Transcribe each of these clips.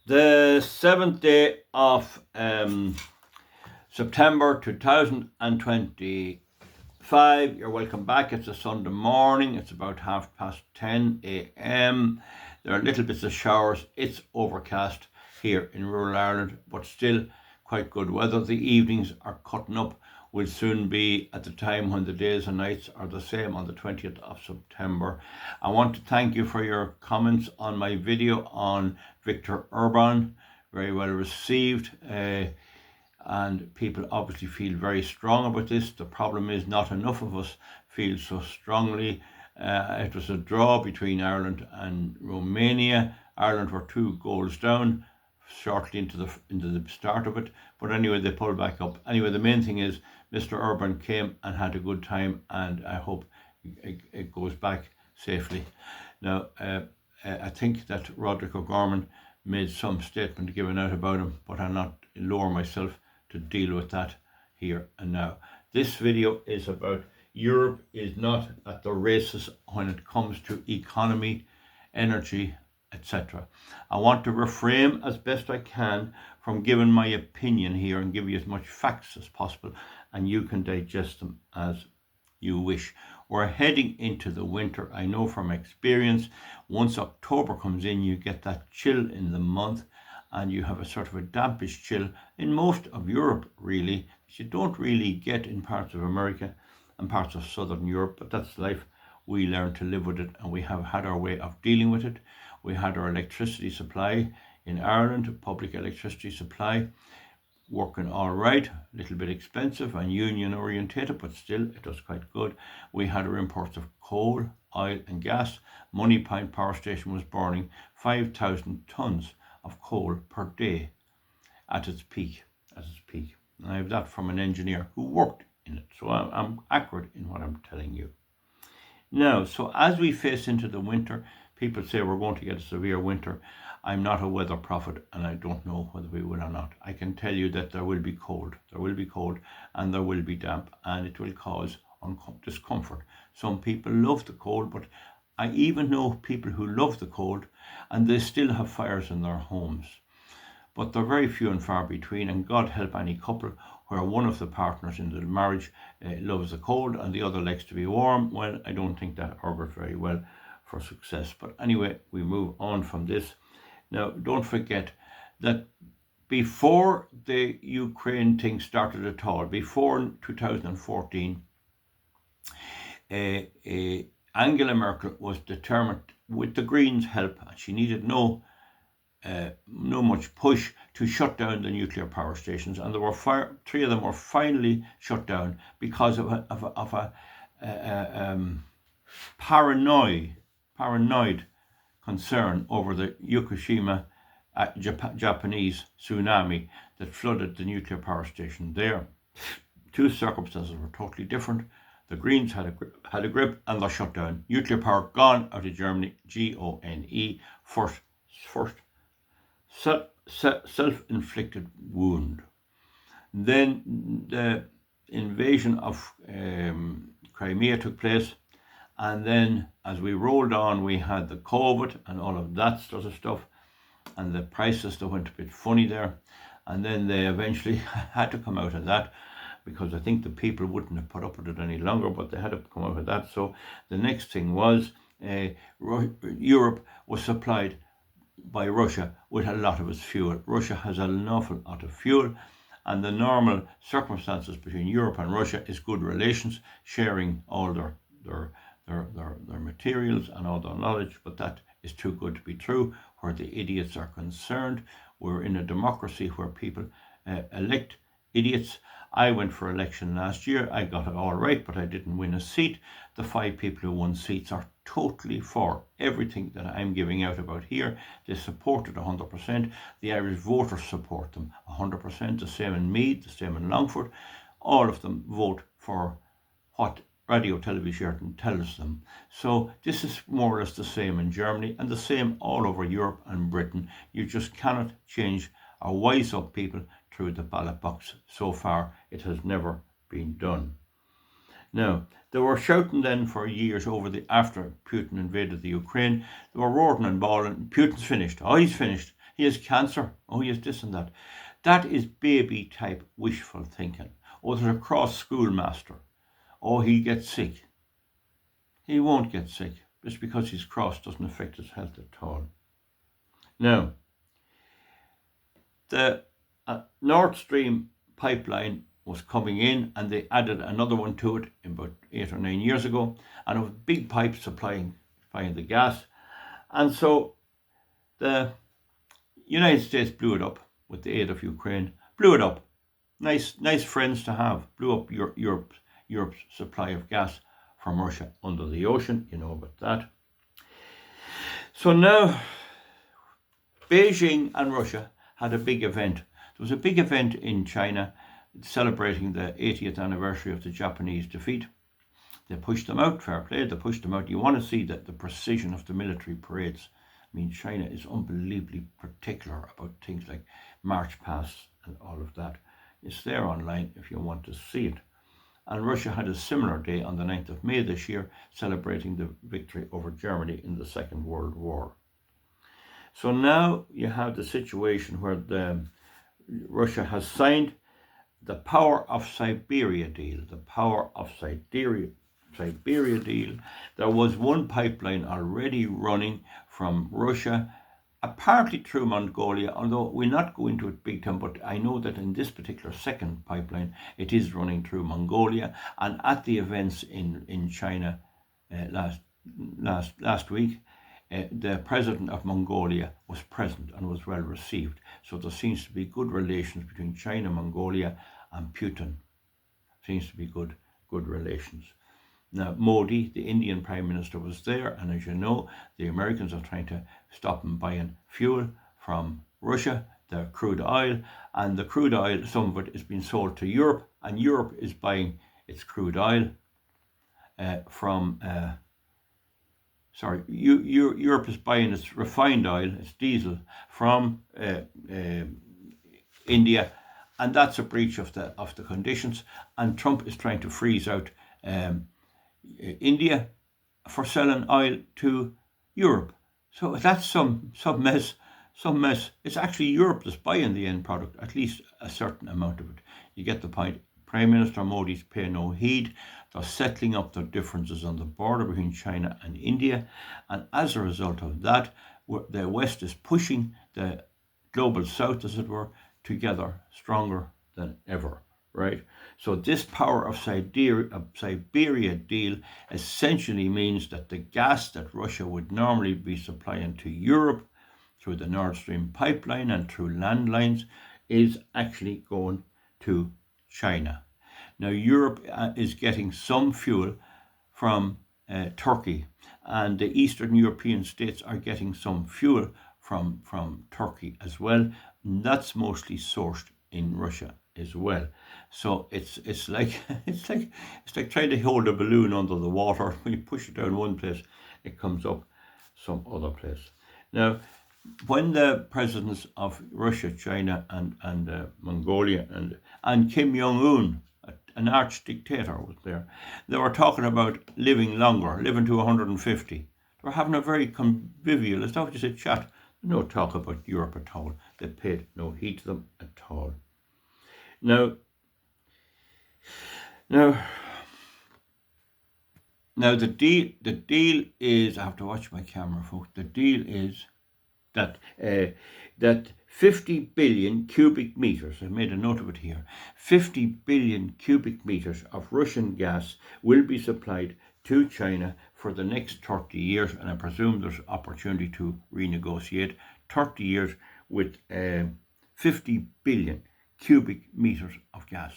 The 7th day of September 2025. You're welcome back. It's a Sunday morning. It's about 10:30 a.m. There are little bits of showers. It's overcast here in rural Ireland, but still quite good weather. The evenings are cutting up. Will soon be at the time when the days and nights are the same on the 20th of September. I want to thank you for your comments on my video on Viktor Orban. Very well received. And people obviously feel very strong about this. The problem is not enough of us feel so strongly. It was a draw between Ireland and Romania. Ireland were 2 goals down shortly into the start of it, but anyway they pulled back up. Anyway, the main thing is Mr. Orban came and had a good time, and I hope it goes back safely. Now, I think that Roderick O'Gorman made some statement given out about him, but I'm not lower myself to deal with that here and now. This video is about Europe is not at the races when it comes to economy, energy, etc. I want to refrain as best I can from giving my opinion here and give you as much facts as possible, and you can digest them as you wish. We're heading into the winter. I know from experience, once October comes in, you get that chill in the month, and you have a sort of a dampish chill in most of Europe, really, which you don't really get in parts of America and parts of Southern Europe, but that's life. We learn to live with it, and we have had our way of dealing with it. We had our electricity supply in Ireland, public electricity supply, working all right, a little bit expensive and union orientated, but still it was quite good. We had our imports of coal, oil and gas. Moneypoint Power Station was burning 5,000 tonnes of coal per day at its peak. And I have that from an engineer who worked in it, so I'm accurate in what I'm telling you. Now, so as we face into the winter, people say we're going to get a severe winter. I'm not a weather prophet, and I don't know whether we will or not. I can tell you that there will be cold. There will be cold, and there will be damp, and it will cause discomfort. Some people love the cold, but I even know people who love the cold, and they still have fires in their homes. But they're very few and far between, and God help any couple where one of the partners in the marriage loves the cold and the other likes to be warm. Well, I don't think that augurs very well for success. But anyway, we move on from this. Now, don't forget that before the Ukraine thing started at all, before 2014, Angela Merkel was determined, with the Greens' help, and she needed no much push to shut down the nuclear power stations, and there were 3 of them were finally shut down because of a paranoid concern over the Fukushima Japanese tsunami that flooded the nuclear power station there. 2 circumstances were totally different. The Greens had a grip, and they're shut down. Nuclear power gone out of Germany. GONE. First self-inflicted wound. Then the invasion of Crimea took place, and then as we rolled on, we had the COVID and all of that sort of stuff, and the prices that went a bit funny there, and then they eventually had to come out of that, because I think the people wouldn't have put up with it any longer, but they had to come out of that. So the next thing was Europe was supplied by Russia with a lot of its fuel. Russia has an awful lot of fuel, and the normal circumstances between Europe and Russia is good relations, sharing all their materials and all their knowledge, but that is too good to be true where the idiots are concerned. We're in a democracy where people elect idiots. I went for election last year. I got it all right, but I didn't win a seat. The 5 people who won seats are totally for everything that I'm giving out about here. They support it 100%. The Irish voters support them 100%. The same in Meath, the same in Longford. All of them vote for what Radio Television tells them. So this is more or less the same in Germany, and the same all over Europe and Britain. You just cannot change or wise up people through the ballot box. So far, it has never been done. Now, they were shouting then for years after Putin invaded the Ukraine. They were roaring and bawling, Putin's finished, oh, he's finished. he has cancer. Oh, he has this and that. That is baby type wishful thinking. Oh, there's a cross schoolmaster. Oh, he'll get sick. He won't get sick. Just because he's cross doesn't affect his health at all. Now, the Nord Stream pipeline was coming in, and they added another one to it about 8 or 9 years ago, and it was big pipes supplying the gas. And so the United States blew it up with the aid of Ukraine. Blew it up. Nice friends to have. Blew up Europe's supply of gas from Russia under the ocean. You know about that. So now Beijing and Russia had a big event. There was a big event in China celebrating the 80th anniversary of the Japanese defeat. They pushed them out, fair play, they pushed them out. You want to see the precision of the military parades. I mean, China is unbelievably particular about things like march pasts and all of that. It's there online if you want to see it. And Russia had a similar day on the 9th of May this year, celebrating the victory over Germany in the Second World War. So now you have the situation where Russia has signed the Power of Siberia deal. The Power of Siberia deal. There was one pipeline already running from Russia, partly through Mongolia, although we'll not go into it big time, but I know that in this particular second pipeline, it is running through Mongolia. And at the events in China last week, the president of Mongolia was present and was well received. So there seems to be good relations between China, Mongolia, and Putin. Seems to be good relations. Now, Modi, the Indian Prime Minister, was there, and as you know, the Americans are trying to stop them buying fuel from Russia, the crude oil, and the crude oil, some of it is being sold to Europe, and Europe is buying its crude oil from Europe is buying its refined oil, its diesel, from India, and that's a breach of the conditions. And Trump is trying to freeze out India for selling oil to Europe. So that's some mess. It's actually Europe that's buying the end product, at least a certain amount of it. You get the point. Prime Minister Modi's pay no heed. They're settling up their differences on the border between China and India. And as a result of that, the West is pushing the global South, as it were, together stronger than ever, right? So this Power of Siberia deal essentially means that the gas that Russia would normally be supplying to Europe through the Nord Stream pipeline and through landlines is actually going to China. Now, Europe is getting some fuel from Turkey, and the Eastern European states are getting some fuel from Turkey as well. And that's mostly sourced in Russia as well. So it's like it's like trying to hold a balloon under the water. When you push it down one place, it comes up some other place. Now, when the presidents of Russia, China, and Mongolia and Kim Jong-un, an arch dictator, was there, they were talking about living longer, living to 150. They were having a very convivial, as what you said, chat. No talk about Europe at all. They paid no heed to them at all. Now the deal is, I have to watch my camera, folks. The deal is that 50 billion cubic meters, I've made a note of it here, 50 billion cubic meters of Russian gas will be supplied to China for the next 30 years, and I presume there's opportunity to renegotiate 30 years with 50 billion cubic meters of gas.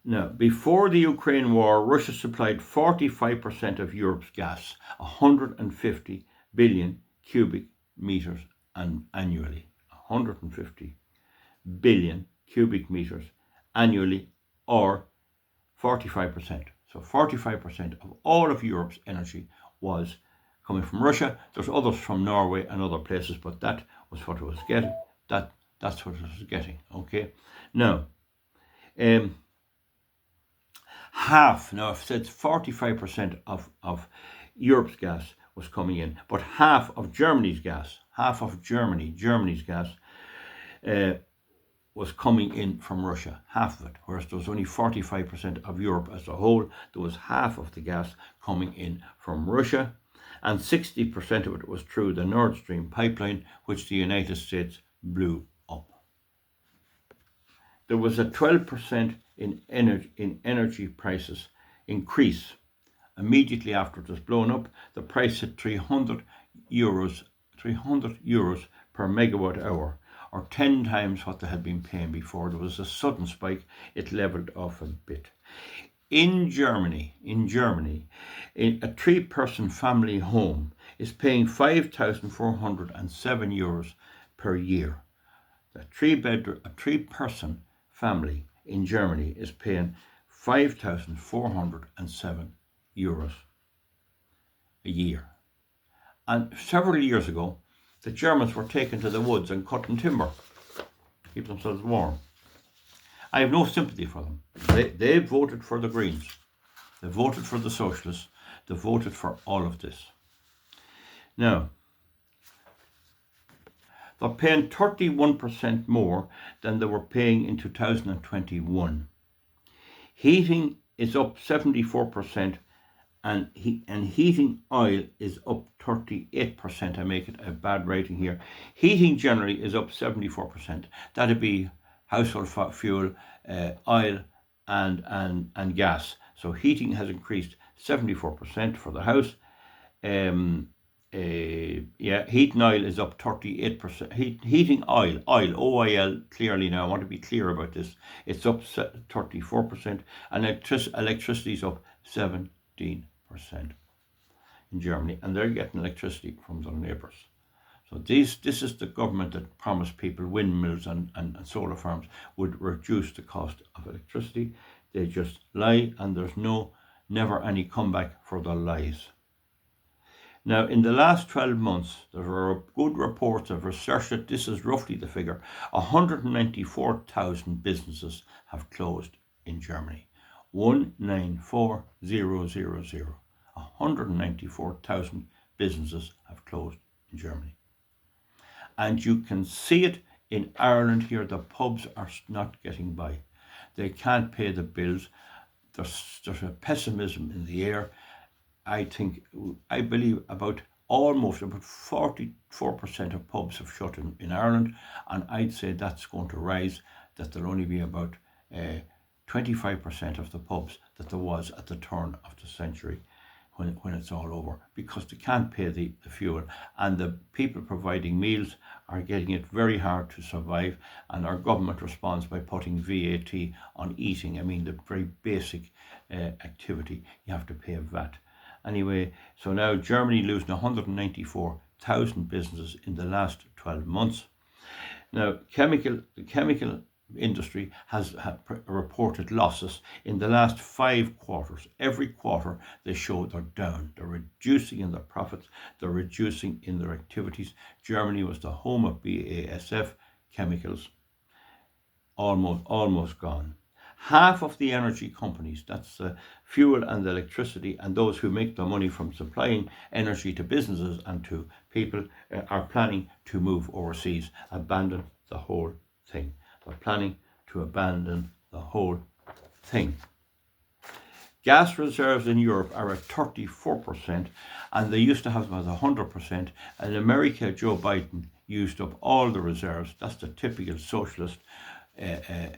Now, before the Ukraine war, Russia supplied 45% of Europe's gas, 150 billion cubic meters annually. 150 billion cubic meters annually, or 45%. So 45% of all of Europe's energy was coming from Russia. There's others from Norway and other places, but that was what it was getting. That's what it was getting. Okay. Now, half. Now, I've said 45% of Europe's gas was coming in, but half of Germany's gas, half of Germany's gas, was coming in from Russia, half of it, whereas there was only 45% of Europe as a whole. There was half of the gas coming in from Russia, and 60% of it was through the Nord Stream pipeline, which the United States blew up. There was a 12% in energy prices increase. Immediately after it was blown up, the price hit €300 per megawatt hour, or 10 times what they had been paying before. There was a sudden spike. It leveled off a bit. In Germany, a 3-person family home is paying €5,407 per year. A 3-person family in Germany is paying €5,407 a year. And several years ago, the Germans were taken to the woods and cutting timber to keep themselves warm. I have no sympathy for them. They voted for the Greens. They voted for the Socialists. They voted for all of this. Now, they're paying 31% more than they were paying in 2021. Heating is up 74%, and heating oil is up 38%. I make it a bad rating here. Heating generally is up 74%. That'd be household fuel, oil, and gas. So heating has increased 74% for the house. Heating oil is up 38%. Heating oil, OIL, clearly now, I want to be clear about this. It's up 34%, and electricity is up 17% in Germany, and they're getting electricity from their neighbours. So this is the government that promised people windmills and solar farms would reduce the cost of electricity. They just lie, and there's never any comeback for their lies. Now, in the last 12 months, there are good reports of research that this is roughly the figure. 194,000 businesses have closed in Germany. 194,000. 194,000 businesses have closed in Germany. And you can see it in Ireland here. The pubs are not getting by. They can't pay the bills. There's a pessimism in the air. I believe about 44% of pubs have shut in Ireland, and I'd say that's going to rise, that there'll only be about 25% of the pubs that there was at the turn of the century when it's all over, because they can't pay the fuel, and the people providing meals are getting it very hard to survive, and our government responds by putting VAT on eating. I mean, the very basic activity, you have to pay a VAT. Anyway, so now Germany losing 194,000 businesses in the last 12 months. Now, the chemical industry has reported losses in the last 5 quarters. Every quarter they show they're down. They're reducing in their profits. They're reducing in their activities. Germany was the home of BASF chemicals. Almost gone. Half of the energy companies, that's the fuel and the electricity, and those who make their money from supplying energy to businesses and to people, are planning to move overseas, abandon the whole thing. They're planning to abandon the whole thing. Gas reserves in Europe are at 34%, and they used to have them at 100%. In America, Joe Biden used up all the reserves. That's the typical socialist,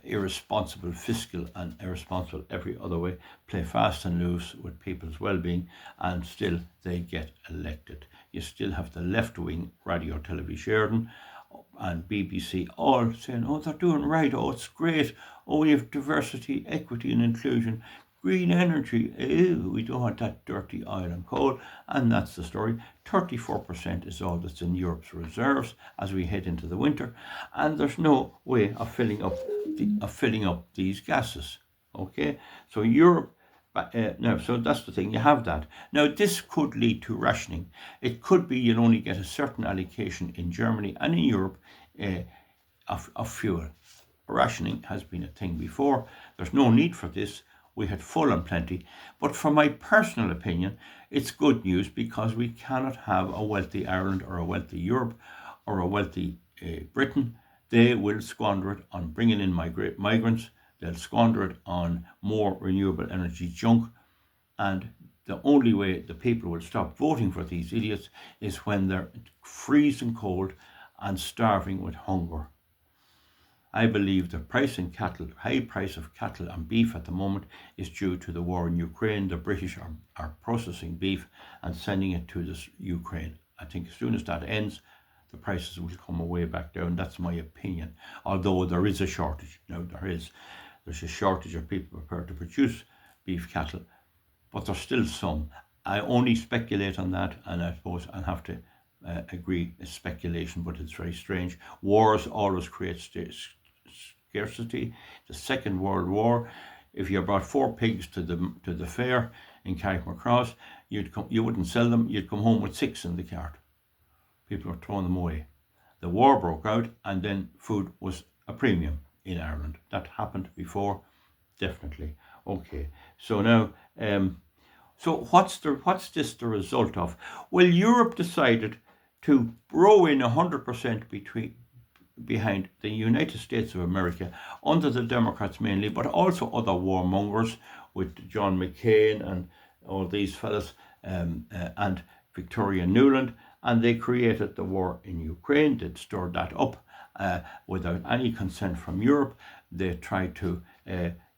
irresponsible fiscal and irresponsible every other way, play fast and loose with people's well-being, and still they get elected. You still have the left-wing Radio Television Sheridan and BBC all saying, oh, they're doing right, oh, it's great, oh, we have diversity, equity and inclusion, green energy, we don't want that dirty oil and coal, and that's the story. 34% is all that's in Europe's reserves as we head into the winter, and there's no way of filling up these gases. Okay, so Europe, now, so that's the thing, you have that. Now, this could lead to rationing. It could be you'll only get a certain allocation in Germany and in Europe of fuel. Rationing has been a thing before. There's no need for this. We had full and plenty. But from my personal opinion, it's good news, because we cannot have a wealthy Ireland or a wealthy Europe or a wealthy Britain, they will squander it on bringing in migrants. They'll squander it on more renewable energy junk. And the only way the people will stop voting for these idiots is when they're freezing cold and starving with hunger. I believe the high price of cattle and beef at the moment is due to the war in Ukraine. The British are processing beef and sending it to Ukraine. I think as soon as that ends, the prices will come way back down. That's my opinion. Although there is a shortage. Now there's a shortage of people prepared to produce beef cattle, but there's still some. I only speculate on that, and I suppose I'll have to agree it's speculation, but it's very strange. Wars always create scarcity. The Second World War, if you brought 4 pigs to the fair in Carrickmacross, you wouldn't sell them. You'd come home with 6 in the cart. People were throwing them away. The war broke out, and then food was a premium in Ireland. That happened before, definitely. Okay, so now, so what's this the result of? Well, Europe decided to row in 100% behind the United States of America, under the Democrats mainly, but also other warmongers with John McCain and all these fellas, and Victoria Nuland, and they created the war in Ukraine. They'd stirred that up without any consent from Europe. They tried to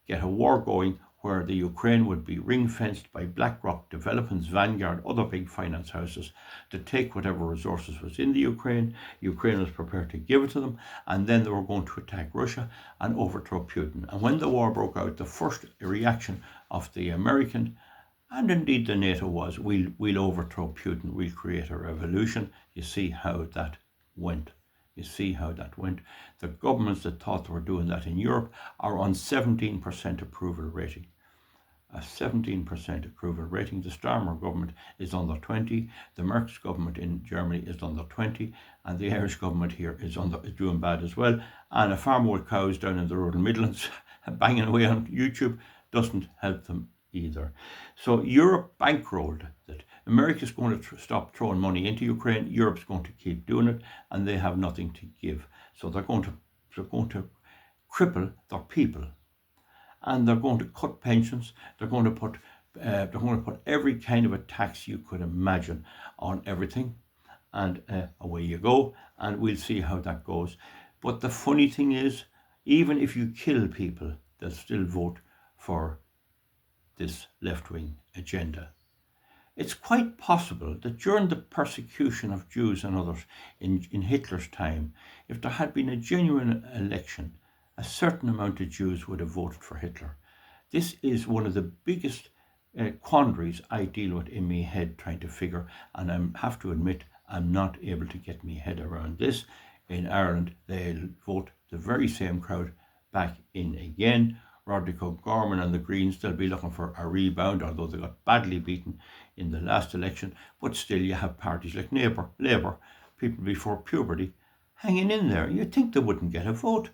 get a war going where the Ukraine would be ring-fenced by BlackRock, Developments, Vanguard, other big finance houses to take whatever resources was in the Ukraine. Ukraine was prepared to give it to them, and then they were going to attack Russia and overthrow Putin. And when the war broke out, the first reaction of the American and indeed the NATO was, we'll overthrow Putin, we'll create a revolution. You see how that went. The governments that thought they were doing that in Europe are on 17% approval rating. A 17% approval rating. The Starmer government is under 20. The Merz government in Germany is under 20. And the Irish government here is doing bad as well. And a farm with cows down in the rural Midlands banging away on YouTube doesn't help them either. So Europe bankrolled that. America's going to stop throwing money into Ukraine. Europe's going to keep doing it, and they have nothing to give. So they're going to cripple their people, and they're going to cut pensions. They're going to put every kind of a tax you could imagine on everything, and away you go. And we'll see how that goes. But the funny thing is, even if you kill people, they'll still vote for this left-wing agenda. It's quite possible that during the persecution of Jews and others in Hitler's time, if there had been a genuine election, a certain amount of Jews would have voted for Hitler. This is one of the biggest quandaries I deal with in my head trying to figure, and I have to admit I'm not able to get my head around this. In Ireland, they'll vote the very same crowd back in again. Roderick O'Gorman and the Greens, they'll be looking for a rebound, although they got badly beaten in the last election. But still, you have parties like Labour, people before puberty, hanging in there. You'd think they wouldn't get a vote.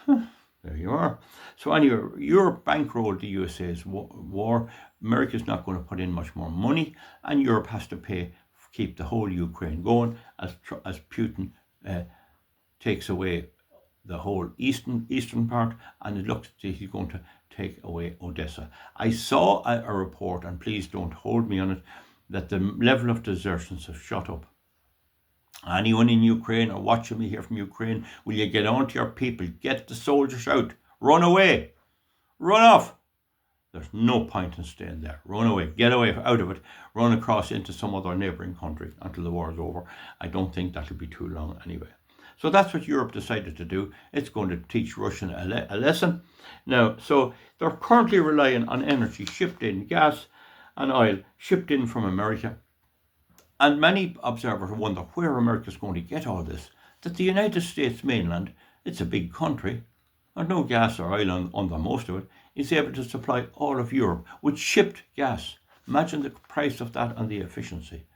There you are. So anyway, Europe bankrolled the USA's war. America's not going to put in much more money, and Europe has to keep the whole Ukraine going as Putin takes away the whole eastern part, and it looks like he's going to take away Odessa. I saw a report, and please don't hold me on it, that the level of desertions have shot up. Anyone in Ukraine or watching me here from Ukraine, will you get on to your people? Get the soldiers out. Run away. Run off. There's no point in staying there. Run away. Get away out of it. Run across into some other neighbouring country until the war is over. I don't think that'll be too long anyway. So that's what Europe decided to do. It's going to teach Russia a lesson. Now, so they're currently relying on energy shipped in, gas and oil shipped in from America. And many observers wonder where America's going to get all this. That the United States mainland, it's a big country, there's no gas or oil under most of it, is able to supply all of Europe with shipped gas. Imagine the price of that and the efficiency.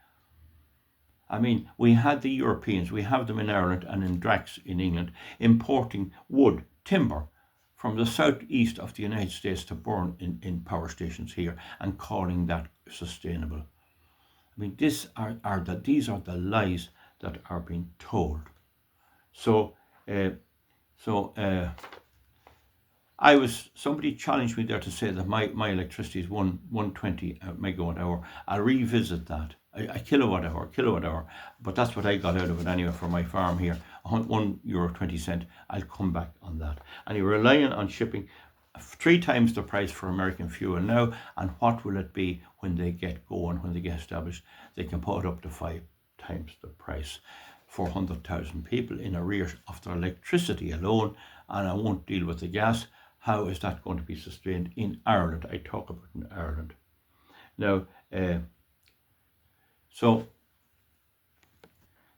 I mean, we had the Europeans, we have them in Ireland and in Drax in England, importing wood, timber, from the southeast of the United States to burn in power stations here and calling that sustainable. I mean, these are the lies that are being told. So, somebody challenged me there to say that my electricity is 120 megawatt hour. I'll revisit that. A kilowatt hour, but that's what I got out of it anyway for my farm here, €1.20. I'll come back on that. And you're relying on shipping 3 times the price for American fuel now, and what will it be when they get going, when they get established? They can put it up to 5 times the price. 400,000 people in arrears of their electricity alone, and I won't deal with the gas. How is that going to be sustained in Ireland? I talk about in Ireland. Now,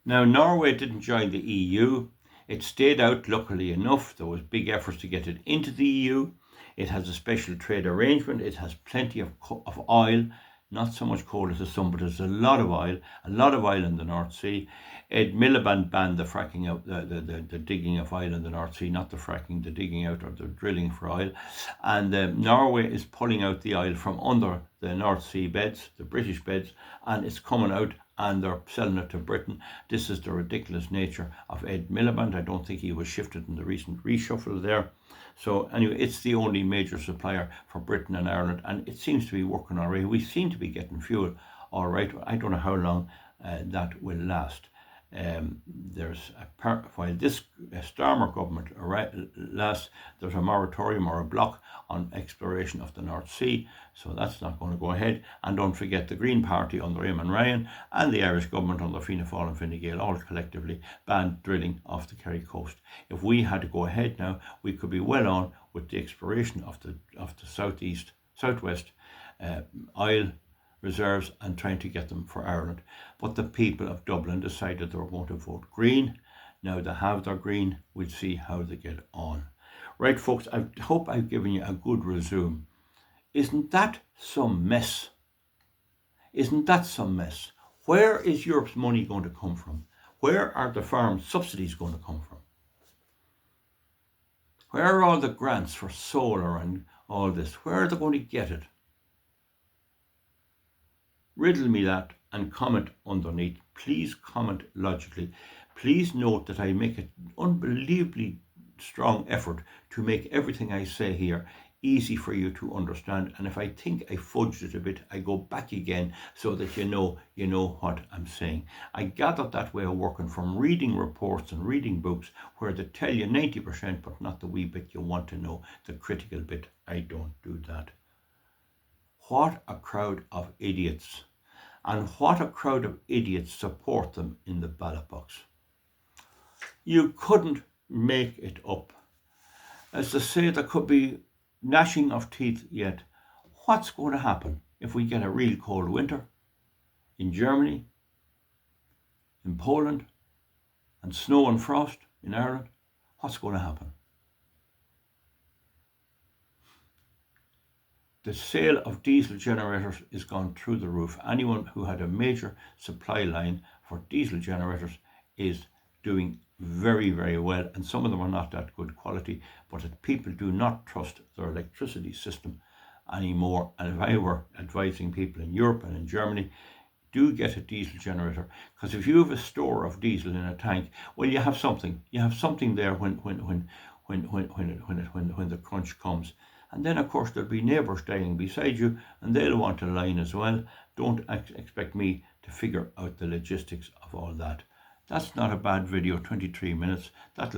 now Norway didn't join the EU. It stayed out, luckily enough. There was big efforts to get it into the EU. It has a special trade arrangement. It has plenty of oil, not so much coal as some, but there's a lot of oil in the North Sea. Ed Miliband banned the fracking out, the digging of oil in the North Sea, not the fracking, the digging out or the drilling for oil. And Norway is pulling out the oil from under the North Sea beds, the British beds, and it's coming out and they're selling it to Britain. This is the ridiculous nature of Ed Miliband. I don't think he was shifted in the recent reshuffle there. So anyway, it's the only major supplier for Britain and Ireland, and it seems to be working already. We seem to be getting fuel all right. I don't know how long that will last. While this Starmer government lasts, there's a moratorium or a block on exploration of the North Sea, so that's not going to go ahead. And don't forget the Green Party under Eamon Ryan and the Irish government under Fianna Fáil and Fine Gael all collectively banned drilling off the Kerry coast. If we had to go ahead now, we could be well on with the exploration of the southwest oil reserves and trying to get them for Ireland. But the people of Dublin decided they were going to vote Green. Now they have their Green. We'll see how they get on. Right, folks, I hope I've given you a good resume. Isn't that some mess? Isn't that some mess? Where is Europe's money going to come from? Where are the farm subsidies going to come from? Where are all the grants for solar and all this? Where are they going to get it? Riddle me that and comment underneath. Please comment logically. Please note that I make an unbelievably strong effort to make everything I say here easy for you to understand. And if I think I fudged it a bit, I go back again so that you know what I'm saying. I gathered that way of working from reading reports and reading books where they tell you 90%, but not the wee bit you want to know, the critical bit. I don't do that. What a crowd of idiots. And what a crowd of idiots support them in the ballot box. You couldn't make it up. As to say, there could be gnashing of teeth yet. What's going to happen if we get a real cold winter in Germany, in Poland, and snow and frost in Ireland? What's going to happen? The sale of diesel generators is gone through the roof. Anyone who had a major supply line for diesel generators is doing very, very well, and some of them are not that good quality, but people do not trust their electricity system anymore. And if I were advising people in Europe and in Germany, do get a diesel generator, because if you have a store of diesel in a tank, well, you have something there when the crunch comes. And then, of course, there'll be neighbours dying beside you, and they'll want a line as well. Don't expect me to figure out the logistics of all that. That's not a bad video, 23 minutes. I'll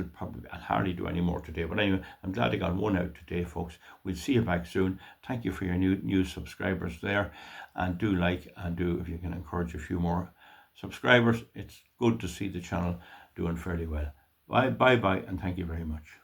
hardly do any more today. But anyway, I'm glad I got one out today, folks. We'll see you back soon. Thank you for your new subscribers there. And do like and if you can encourage a few more subscribers. It's good to see the channel doing fairly well. Bye, and thank you very much.